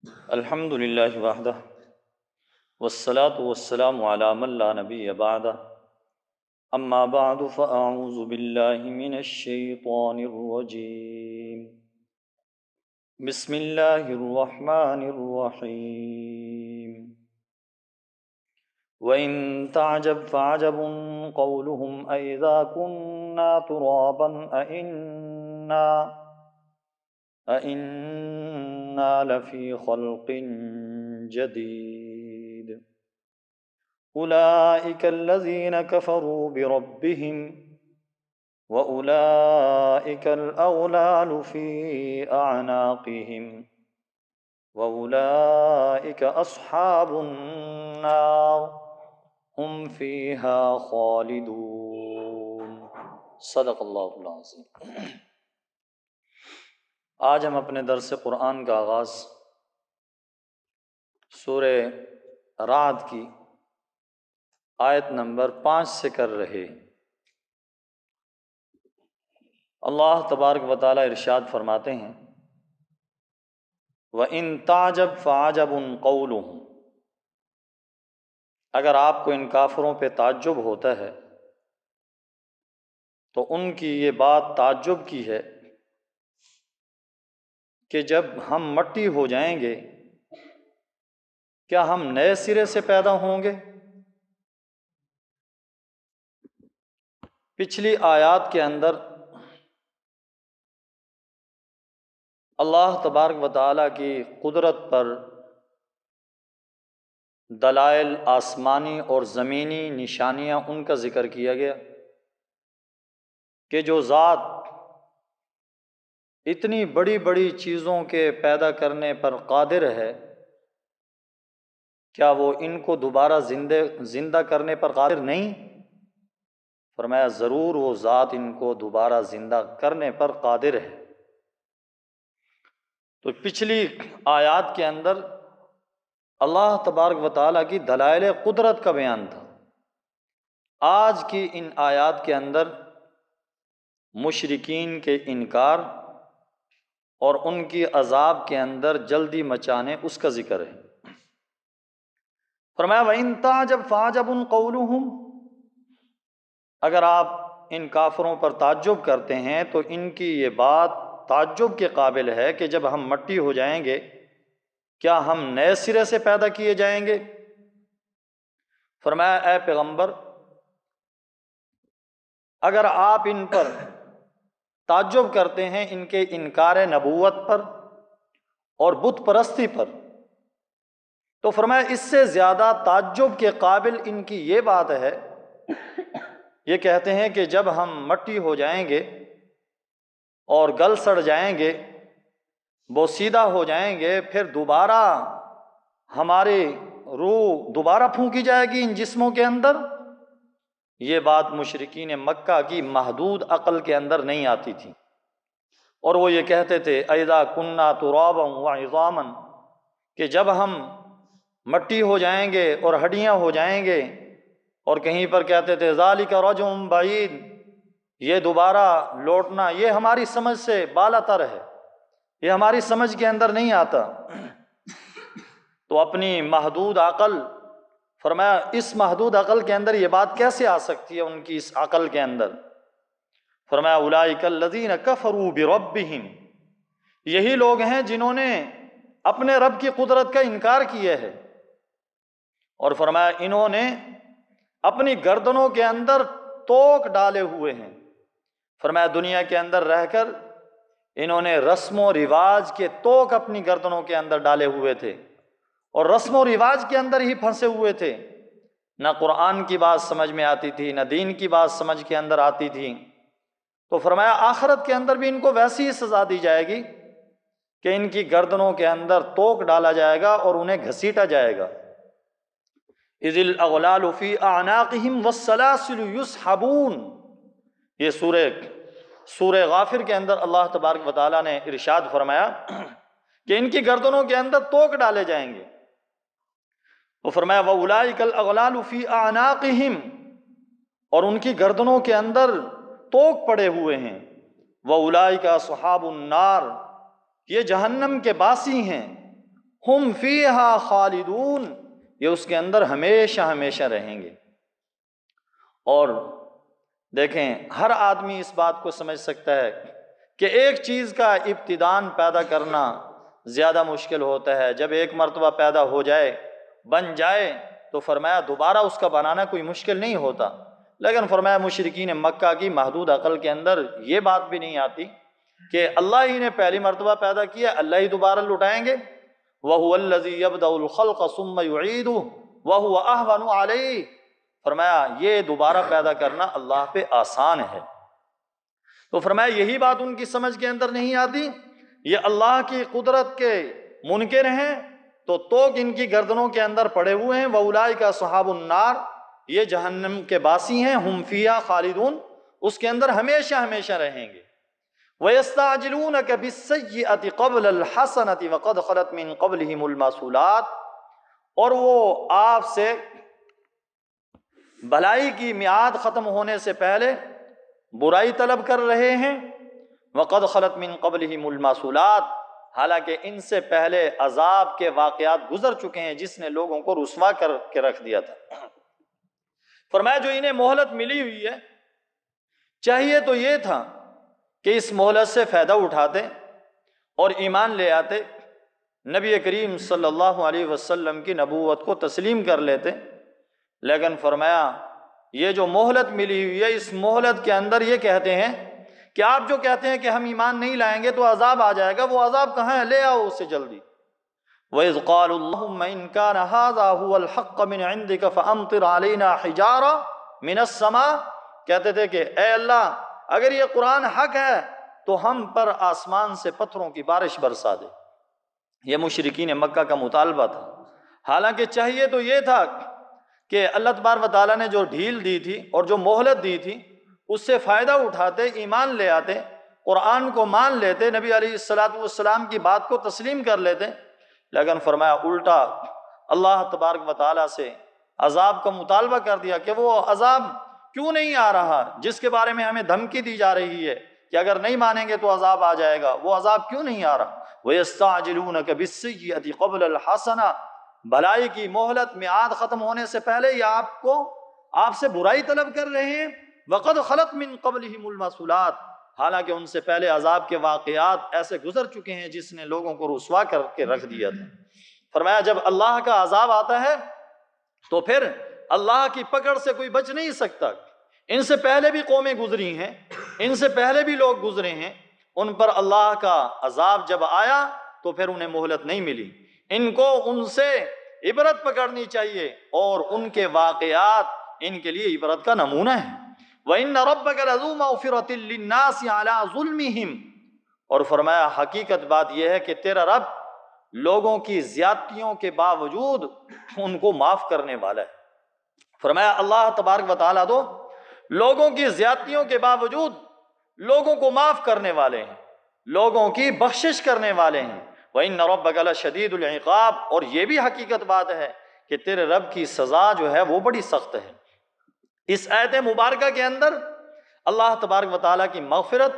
الحمد للہ وحدہ والصلاة والسلام علی من لا نبی بعدہ اما بعد فاعوذ باللہ من الشیطان الرجیم بسم اللہ الرحمن الرحیم وَإِن تَعْجَبْ فَعَجَبٌ قَوْلُهُمْ أَإِذَا كُنَّا تُرَابًا أَإِنَّا لَفِي خَلْقٍ جَدِيدٍ أُولَئِكَ الَّذِينَ كَفَرُوا بِرَبِّهِمْ وَأُولَئِكَ الْأَغْلَالُ فِي أَعْنَاقِهِمْ وَأُولَئِكَ أَصْحَابُ النَّارِ ہم فیہا خالدون۔ صدق اللہ العظیم۔ آج ہم اپنے درس قرآن کا آغاز سورہ رعد کی آیت نمبر 5 سے کر رہے۔ اللہ تبارک و تعالی ارشاد فرماتے ہیں وَإِن تَعْجَبْ فَعَجَبٌ قَوْلُهُمْ، اگر آپ کو ان کافروں پہ تعجب ہوتا ہے تو ان کی یہ بات تعجب کی ہے کہ جب ہم مٹی ہو جائیں گے کیا ہم نئے سرے سے پیدا ہوں گے؟ پچھلی آیات کے اندر اللہ تبارک و تعالیٰ کی قدرت پر دلائل آسمانی اور زمینی نشانیاں ان کا ذکر کیا گیا کہ جو ذات اتنی بڑی بڑی چیزوں کے پیدا کرنے پر قادر ہے کیا وہ ان کو دوبارہ زندہ کرنے پر قادر نہیں؟ فرمایا ضرور وہ ذات ان کو دوبارہ زندہ کرنے پر قادر ہے۔ تو پچھلی آیات کے اندر اللہ تبارک و تعالیٰ کی دلائل قدرت کا بیان تھا۔ آج کی ان آیات کے اندر مشرکین کے انکار اور ان کی عذاب کے اندر جلدی مچانے اس کا ذکر ہے۔ فرمایا وَإِن تَعْجَبْ فَعَجَبٌ قَوْلُهُمْ، اگر آپ ان کافروں پر تعجب کرتے ہیں تو ان کی یہ بات تعجب کے قابل ہے کہ جب ہم مٹی ہو جائیں گے کیا ہم نئے سرے سے پیدا کیے جائیں گے؟ فرمایا اے پیغمبر اگر آپ ان پر تعجب کرتے ہیں ان کے انکار نبوت پر اور بت پرستی پر تو فرمایا اس سے زیادہ تعجب کے قابل ان کی یہ بات ہے، یہ کہتے ہیں کہ جب ہم مٹی ہو جائیں گے اور گل سڑ جائیں گے بوسیدہ ہو جائیں گے پھر دوبارہ ہماری روح دوبارہ پھونکی جائے گی ان جسموں کے اندر۔ یہ بات مشرکین مکہ کی محدود عقل کے اندر نہیں آتی تھی، اور وہ یہ کہتے تھے اَإِذَا كُنَّا تُرَابًا وَعِظَامًا، کہ جب ہم مٹی ہو جائیں گے اور ہڈیاں ہو جائیں گے، اور کہیں پر کہتے تھے ذَلِكَ رَجْعٌ بَعِيدٌ، یہ دوبارہ لوٹنا یہ ہماری سمجھ سے بالاتر ہے، یہ ہماری سمجھ کے اندر نہیں آتا۔ تو اپنی محدود عقل، فرمایا اس محدود عقل کے اندر یہ بات کیسے آ سکتی ہے ان کی اس عقل کے اندر؟ فرمایا اولئک الذین کفروا بربہم، یہی لوگ ہیں جنہوں نے اپنے رب کی قدرت کا انکار کیا ہے، اور فرمایا انہوں نے اپنی گردنوں کے اندر توق ڈالے ہوئے ہیں۔ فرمایا دنیا کے اندر رہ کر انہوں نے رسم و رواج کے توق اپنی گردنوں کے اندر ڈالے ہوئے تھے اور رسم و رواج کے اندر ہی پھنسے ہوئے تھے، نہ قرآن کی بات سمجھ میں آتی تھی نہ دین کی بات سمجھ کے اندر آتی تھی۔ تو فرمایا آخرت کے اندر بھی ان کو ویسی ہی سزا دی جائے گی کہ ان کی گردنوں کے اندر توق ڈالا جائے گا اور انہیں گھسیٹا جائے گا۔ اذ الاغلال فی اعناقہم والسلاسل یسحبون، یہ سورہ غافر کے اندر اللہ تبارک و تعالیٰ نے ارشاد فرمایا کہ ان کی گردنوں کے اندر توق ڈالے جائیں گے۔ تو فرمایا وَأُولَئِكَ الْأَغْلَالُ فِي أَعْنَاقِهِمْ، اور ان کی گردنوں کے اندر توق پڑے ہوئے ہیں۔ وَأُولَئِكَ أَصْحَابُ النَّارِ، یہ جہنم کے باسی ہیں۔ ہم فیہا خالدون، یہ اس کے اندر ہمیشہ ہمیشہ رہیں گے۔ اور دیکھیں، ہر آدمی اس بات کو سمجھ سکتا ہے کہ ایک چیز کا ابتداءً پیدا کرنا زیادہ مشکل ہوتا ہے۔ جب ایک مرتبہ پیدا ہو جائے، بن جائے، تو فرمایا دوبارہ اس کا بنانا کوئی مشکل نہیں ہوتا۔ لیکن فرمایا مشرکین مکہ کی محدود عقل کے اندر یہ بات بھی نہیں آتی کہ اللہ ہی نے پہلی مرتبہ پیدا کیا، اللہ ہی دوبارہ لٹائیں گے۔ وَهُوَ الَّذِي يَبْدَأُ الْخَلْقَ ثُمَّ يُعِيدُهُ وَهُوَ أَهْوَنُ عَلَيْهِ، فرمایا یہ دوبارہ پیدا کرنا اللہ پہ آسان ہے۔ تو فرمایا یہی بات ان کی سمجھ کے اندر نہیں آتی، یہ اللہ کی قدرت کے منکر ہیں، تو توق ان کی گردنوں کے اندر پڑے ہوئے ہیں۔ وَأُولَٰئِكَ أَصْحَابُ النَّارِ، یہ جہنم کے باسی ہیں، ہم فیہا خالدون، اس کے اندر ہمیشہ ہمیشہ رہیں گے۔ وَيَسْتَعْجِلُونَكَ بِالسَّيِّئَةِ قَبْلَ الْحَسَنَةِ وَقَدْ خَلَتْ مِن قَبْلِهِمُ الْمَثُولَاتُ، اور وہ آپ سے بھلائی کی میعاد ختم ہونے سے پہلے برائی طلب کر رہے ہیں۔ وَقَدْ خَلَتْ مِن قَبْلِهِمُ الْمَثُولَاتُ، حالانکہ ان سے پہلے عذاب کے واقعات گزر چکے ہیں جس نے لوگوں کو رسوا کر کے رکھ دیا تھا۔ فرمایا جو انہیں مہلت ملی ہوئی ہے، چاہیے تو یہ تھا کہ اس مہلت سے فائدہ اٹھاتے اور ایمان لے آتے، نبی کریم صلی اللہ علیہ وسلم کی نبوت کو تسلیم کر لیتے، لیکن فرمایا یہ جو مہلت ملی ہوئی ہے، اس مہلت کے اندر یہ کہتے ہیں کہ آپ جو کہتے ہیں کہ ہم ایمان نہیں لائیں گے تو عذاب آ جائے گا، وہ عذاب کہاں ہے؟ لے آؤ اسے جلدی۔ وَإِذْ قَالُوا اللَّهُمَّ إِنْ كَانَ هَذَا هُوَ الْحَقَّ مِنْ عِنْدِكَ فَأَمْطِرْ عَلَيْنَا حِجَارَةً مِنَ السَّمَاءِ، کہتے تھے کہ اے اللہ اگر یہ قرآن حق ہے تو ہم پر آسمان سے پتھروں کی بارش برسا دے۔ یہ مشرکین مکہ کا مطالبہ تھا، حالانکہ چاہیے تو یہ تھا کہ اللہ تبارک و تعالیٰ نے جو ڈھیل دی تھی اور جو مہلت دی تھی اس سے فائدہ اٹھاتے، ایمان لے آتے، قرآن کو مان لیتے، نبی علیہ السلام کی بات کو تسلیم کر لیتے، لیکن فرمایا الٹا اللہ تبارک و تعالیٰ سے عذاب کا مطالبہ کر دیا کہ وہ عذاب کیوں نہیں آ رہا جس کے بارے میں ہمیں دھمکی دی جا رہی ہے کہ اگر نہیں مانیں گے تو عذاب آ جائے گا، وہ عذاب کیوں نہیں آ رہا؟ وَيَسْتَعْجِلُونَكَ بِالسَّيِّئَةِ قَبْلَ الْحَسَنَةِ، بھلائی کی مہلت میعاد ختم ہونے سے پہلے یہ آپ سے برائی طلب کر رہے ہیں۔ وَقَدْ خَلَتْ مِن قَبْلِهِمُ الْمَثُولَاتُ، حالانکہ ان سے پہلے عذاب کے واقعات ایسے گزر چکے ہیں جس نے لوگوں کو رسوا کر کے رکھ دیا تھا۔ فرمایا جب اللہ کا عذاب آتا ہے تو پھر اللہ کی پکڑ سے کوئی بچ نہیں سکتا۔ ان سے پہلے بھی قومیں گزری ہیں، ان سے پہلے بھی لوگ گزرے ہیں، ان پر اللہ کا عذاب جب آیا تو پھر انہیں مہلت نہیں ملی۔ ان کو ان سے عبرت پکڑنی چاہیے، اور ان کے واقعات ان کے لیے عبرت کا نمونہ ہے۔ وَإِنَّ رَبَّكَ لَذُو مَغْفِرَةٍ لِلنَّاسِ عَلَىٰ ظُلْمِهِمْ، اور فرمایا حقیقت بات یہ ہے کہ تیرا رب لوگوں کی زیادتیوں کے باوجود ان کو معاف کرنے والا ہے۔ فرمایا اللہ تبارک و تعالیٰ تو لوگوں کی زیادتیوں کے باوجود لوگوں کو معاف کرنے والے ہیں، لوگوں کی بخشش کرنے والے ہیں۔ وَإِنَّ رَبَّكَ لَشَدِيدُ الْعِقَابِ، اور یہ بھی حقیقت بات ہے کہ تیرے رب کی سزا جو ہے وہ بڑی سخت ہے۔ اس آیت مبارکہ کے اندر اللہ تبارک و تعالیٰ کی مغفرت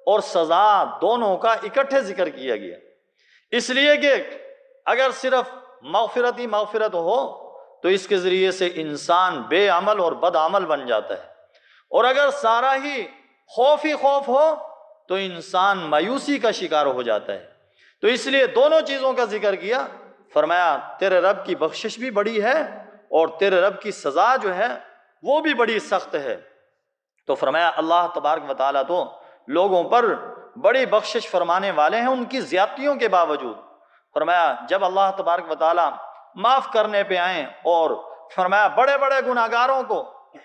اور سزا دونوں کا اکٹھے ذکر کیا گیا، اس لیے کہ اگر صرف مغفرت ہی مغفرت ہو تو اس کے ذریعے سے انسان بے عمل اور بد عمل بن جاتا ہے، اور اگر سارا ہی خوف ہو تو انسان مایوسی کا شکار ہو جاتا ہے۔ تو اس لیے دونوں چیزوں کا ذکر کیا۔ فرمایا تیرے رب کی بخشش بھی بڑی ہے اور تیرے رب کی سزا جو ہے وہ بھی بڑی سخت ہے۔ تو فرمایا اللہ تبارک و تعالیٰ تو لوگوں پر بڑی بخشش فرمانے والے ہیں ان کی زیادتیوں کے باوجود۔ فرمایا جب اللہ تبارک و تعالیٰ معاف کرنے پہ آئیں، اور فرمایا بڑے بڑے گناہگاروں کو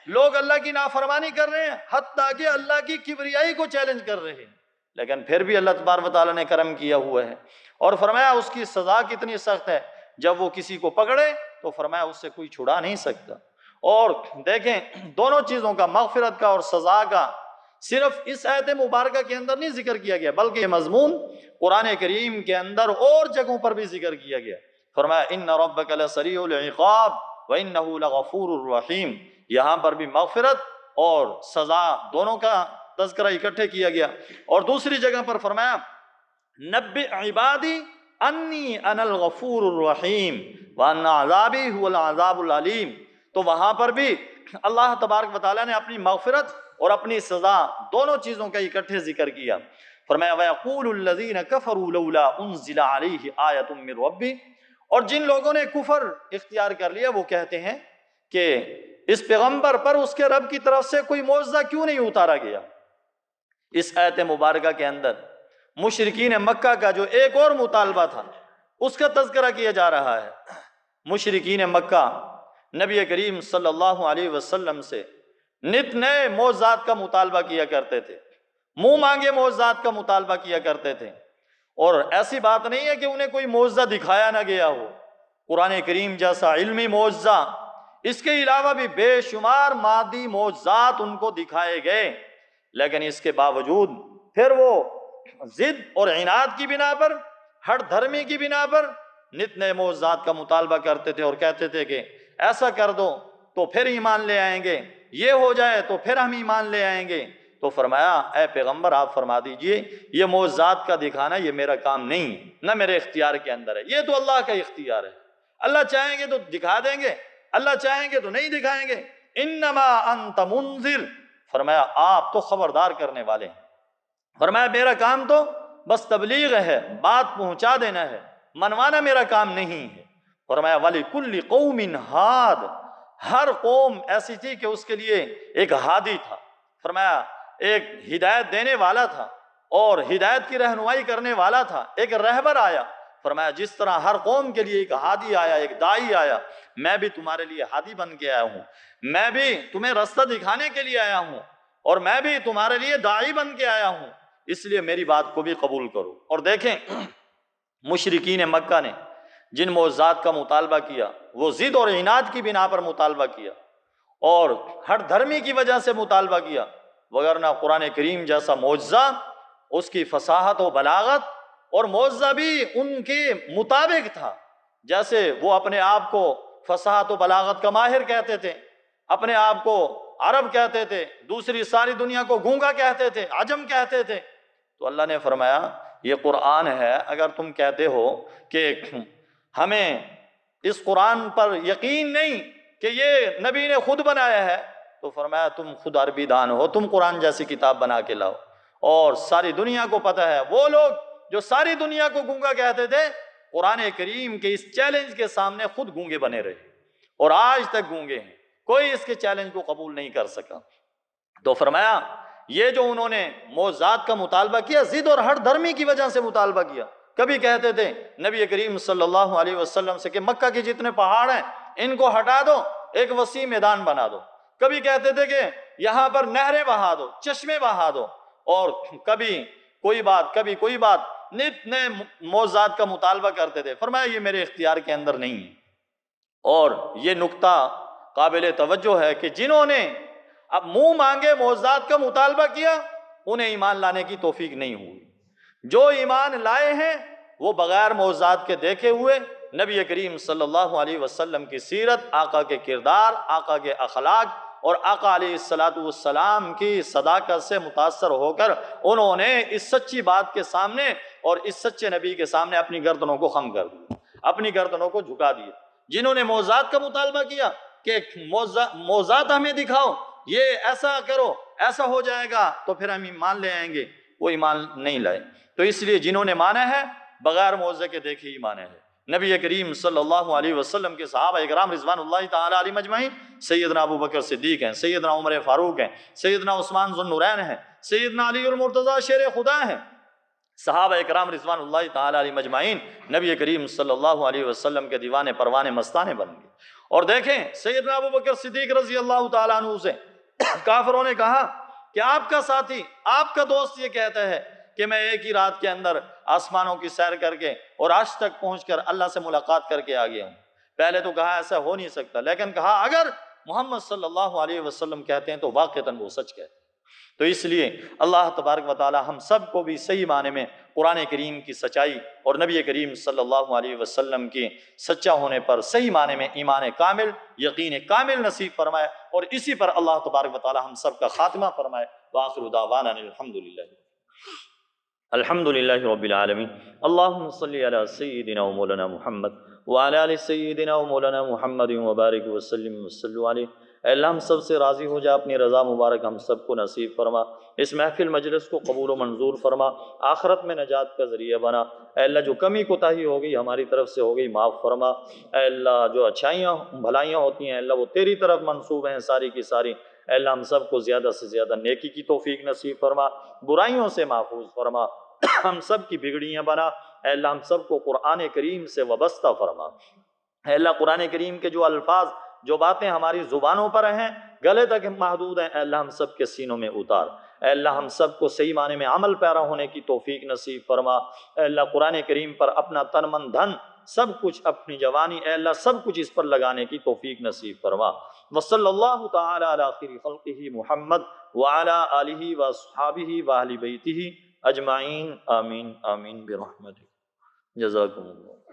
لوگ اللہ کی نافرمانی کر رہے ہیں، حتیٰ کہ اللہ کی کبریائی کو چیلنج کر رہے ہیں، لیکن پھر بھی اللہ تبارک و تعالیٰ نے کرم کیا ہوا ہے، اور فرمایا اس کی سزا کتنی سخت ہے۔ جب وہ کسی کو پکڑے تو فرمایا اس سے کوئی چھڑا نہیں سکتا۔ اور دیکھیں دونوں چیزوں کا، مغفرت کا اور سزا کا، صرف اس آیت مبارکہ کے اندر نہیں ذکر کیا گیا، بلکہ یہ مضمون قرآن کریم کے اندر اور جگہوں پر بھی ذکر کیا گیا۔ فرمایا ان ربک لسریع العقاب وانہ لغفور الرحیم، یہاں پر بھی مغفرت اور سزا دونوں کا تذکرہ اکٹھے کیا گیا۔ اور دوسری جگہ پر فرمایا نبئ عبادی انی انا الغفور الرحیم وان عذابی هو العذاب العلیم. تو وہاں پر بھی اللہ تبارک و تعالیٰ نے اپنی مغفرت اور اپنی سزا دونوں چیزوں کا اکٹھے ذکر کیا. فرمایا وَيَقُولُ الَّذِينَ كَفَرُوا لَوْلَا أُنزِلَ عَلَيْهِ آيَةٌ مِّن رَّبِّهِ. اور جن لوگوں نے کفر اختیار کر لیا وہ کہتے ہیں کہ اس پیغمبر پر اس کے رب کی طرف سے کوئی معجزہ کیوں نہیں اتارا گیا. اس آیت مبارکہ کے اندر مشرکین مکہ کا جو ایک اور مطالبہ تھا اس کا تذکرہ کیا جا رہا ہے. مشرکین مکہ نبی کریم صلی اللہ علیہ وسلم سے نت نئے معجزات کا مطالبہ کیا کرتے تھے، منہ مانگے معجزات کا مطالبہ کیا کرتے تھے. اور ایسی بات نہیں ہے کہ انہیں کوئی معجزہ دکھایا نہ گیا ہو، قرآن کریم جیسا علمی معجزہ، اس کے علاوہ بھی بے شمار مادی معجزات ان کو دکھائے گئے، لیکن اس کے باوجود پھر وہ ضد اور عناد کی بنا پر، ہٹ دھرمی کی بنا پر نت نئے معجزات کا مطالبہ کرتے تھے اور کہتے تھے کہ ایسا کر دو تو پھر ایمان لے آئیں گے، یہ ہو جائے تو پھر ہم ایمان لے آئیں گے. تو فرمایا اے پیغمبر آپ فرما دیجئے یہ معجزات کا دکھانا یہ میرا کام نہیں، نہ میرے اختیار کے اندر ہے، یہ تو اللہ کا اختیار ہے. اللہ چاہیں گے تو دکھا دیں گے، اللہ چاہیں گے تو نہیں دکھائیں گے. انما انت منذر، فرمایا آپ تو خبردار کرنے والے ہیں. فرمایا میرا کام تو بس تبلیغ ہے، بات پہنچا دینا ہے، منوانا میرا کام نہیں ہے. فرمایا وَلِكُلِّ قَوْمٍ ہاد، ہر قوم ایسی تھی کہ اس کے لیے ایک ہادی تھا. فرمایا ایک ہدایت دینے والا تھا اور ہدایت کی رہنمائی کرنے والا تھا، ایک رہبر آیا. فرمایا جس طرح ہر قوم کے لیے ایک ہادی آیا، ایک داعی آیا، میں بھی تمہارے لیے ہادی بن کے آیا ہوں، میں بھی تمہیں راستہ دکھانے کے لیے آیا ہوں، اور میں بھی تمہارے لیے داعی بن کے آیا ہوں، اس لیے میری بات کو بھی قبول کرو. اور دیکھیں مشرکین مکہ نے جن معجزات کا مطالبہ کیا وہ ضد اور عناد کی بنا پر مطالبہ کیا اور ہٹ دھرمی کی وجہ سے مطالبہ کیا، وگرنہ قرآن کریم جیسا معجزہ، اس کی فصاحت و بلاغت اور معجزہ بھی ان کے مطابق تھا. جیسے وہ اپنے آپ کو فصاحت و بلاغت کا ماہر کہتے تھے، اپنے آپ کو عرب کہتے تھے، دوسری ساری دنیا کو گونگا کہتے تھے، عجم کہتے تھے. تو اللہ نے فرمایا یہ قرآن ہے، اگر تم کہتے ہو کہ ہمیں اس قرآن پر یقین نہیں کہ یہ نبی نے خود بنایا ہے، تو فرمایا تم خود عربی دان ہو، تم قرآن جیسی کتاب بنا کے لاؤ. اور ساری دنیا کو پتہ ہے وہ لوگ جو ساری دنیا کو گونگا کہتے تھے قرآن کریم کے اس چیلنج کے سامنے خود گونگے بنے رہے اور آج تک گونگے ہیں، کوئی اس کے چیلنج کو قبول نہیں کر سکا. تو فرمایا یہ جو انہوں نے معجزات کا مطالبہ کیا ضد اور ہٹ دھرمی کی وجہ سے مطالبہ کیا. کبھی کہتے تھے نبی کریم صلی اللہ علیہ وسلم سے کہ مکہ کے جتنے پہاڑ ہیں ان کو ہٹا دو، ایک وسیع میدان بنا دو. کبھی کہتے تھے کہ یہاں پر نہریں بہا دو، چشمے بہا دو، اور کبھی کوئی بات کبھی کوئی بات، نت نئے معجزات کا مطالبہ کرتے تھے. فرمایا یہ میرے اختیار کے اندر نہیں ہے. اور یہ نکتہ قابل توجہ ہے کہ جنہوں نے اب منہ مانگے معجزات کا مطالبہ کیا انہیں ایمان لانے کی توفیق نہیں ہوئی. جو ایمان لائے ہیں وہ بغیر معجزات کے دیکھے ہوئے نبی کریم صلی اللہ علیہ وسلم کی سیرت، آقا کے کردار، آقا کے اخلاق اور آقا علیہ السلام کی صداقت سے متاثر ہو کر انہوں نے اس سچی بات کے سامنے اور اس سچے نبی کے سامنے اپنی گردنوں کو خم کر دیا، اپنی گردنوں کو جھکا دیا. جنہوں نے معجزات کا مطالبہ کیا کہ معجزات ہمیں دکھاؤ، یہ ایسا کرو، ایسا ہو جائے گا تو پھر ہم ایمان لے آئیں گے، وہ ایمان نہیں لائے. تو اس لیے جنہوں نے مانا ہے بغیر معجزے کے دیکھے ہی مانے ہیں. نبی کریم صلی اللہ علیہ وسلم کے صحابہ اکرام رضوان اللہ تعالی علیہم اجمعین، سیدنا ابو بکر صدیق ہیں، سیدنا عمر فاروق ہیں، سیدنا عثمان ذو النورین ہیں، سیدنا علی المرتضیٰ شیر خدا ہیں. صحابہ اکرام رضوان اللہ تعالی علیہم اجمعین نبی کریم صلی اللہ علیہ وسلم کے دیوانے پروانے مستانے بن گئے. اور دیکھیں سیدنا ابو بکر صدیق رضی اللہ تعالیٰ عنہ سے کافروں نے کہا کہ آپ کا ساتھی، آپ کا دوست یہ کہتا ہے کہ میں ایک ہی رات کے اندر آسمانوں کی سیر کر کے اور عرش تک پہنچ کر اللہ سے ملاقات کر کے آ گیا ہوں. پہلے تو کہا ایسا ہو نہیں سکتا، لیکن کہا اگر محمد صلی اللہ علیہ وسلم کہتے ہیں تو واقعتاً وہ سچ کہتے ہیں. تو اس لیے اللہ تبارک و تعالی ہم سب کو بھی صحیح معنی میں قرآن کریم کی سچائی اور نبی کریم صلی اللہ علیہ وسلم کی سچا ہونے پر صحیح معنی میں ایمان کامل، یقین کامل نصیب فرمائے، اور اسی پر اللہ تبارک و تعالی ہم سب کا خاتمہ فرمائے. وآخر دعوانا الحمدللہ. الحمد للہ رب العالمین اللہم صلی علی سیدنا و مولانا محمد وعلی آل سیدنا و مولانا محمد وبارک وسلم وصلو علیہ۔ اے اللہ ہم سب سے راضی ہو جا، اپنی رضا مبارک ہم سب کو نصیب فرما، اس محفل مجلس کو قبول و منظور فرما، آخرت میں نجات کا ذریعہ بنا۔ اے اللہ جو کمی کوتاہی ہو گئی ہماری طرف سے ہو گئی معاف فرما۔ اے اللہ جو اچھائیاں بھلائیاں ہوتی ہیں اے اللہ وہ تیری طرف منسوب ہیں ساری کی ساری۔ اے اللہ ہم سب کو زیادہ سے زیادہ نیکی کی توفیق نصیب فرما، برائیوں سے محفوظ فرما، ہم سب کی بگڑیاں بنا۔ اے اللہ ہم سب کو قرآن کریم سے وابستہ فرما۔ اے اللہ قرآن کریم کے جو الفاظ جو باتیں ہماری زبانوں پر ہیں گلے تک محدود ہیں، اے اللہ ہم سب کے سینوں میں اتار۔ اے اللہ ہم سب کو صحیح معنی میں عمل پیرا ہونے کی توفیق نصیب فرما۔ اے اللہ قرآن کریم پر اپنا تن من دھن سب کچھ، اپنی جوانی اے اللہ سب کچھ اس پر لگانے کی توفیق نصیب فرما۔ وصلی اللہ تعالی علی خیر خلقہ محمد وعلی آلہ واصحابہ واہل بیتہ اجمعین، آمین آمین برحمتک، جزاکم اللہ۔